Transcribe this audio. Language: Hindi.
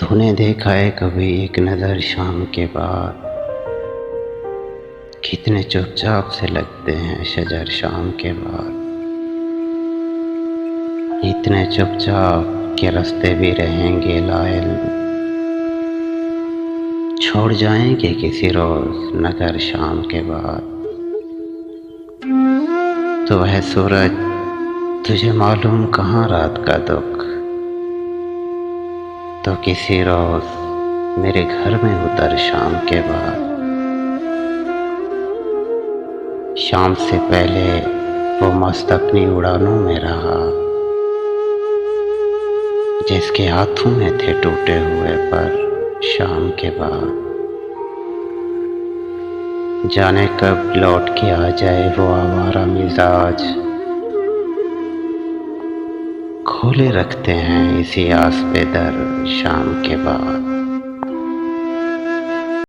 तूने देखा है कभी एक नज़र शाम के बाद, कितने चुपचाप से लगते हैं शजर शाम के बाद। इतने चुपचाप के रास्ते भी रहेंगे लायल, छोड़ जाएंगे किसी रोज नगर शाम के बाद। तो वह सूरज तुझे मालूम कहाँ रात का दुख, तो किसी रोज मेरे घर में उतर शाम के बाद। शाम से पहले वो मस्त अपनी उड़ानों में रहा, जिसके हाथों में थे टूटे हुए पर शाम के बाद। जाने कब लौट के आ जाए वो आवारा मिजाज, खोले रखते हैं इसी आस पे दर शाम के बाद।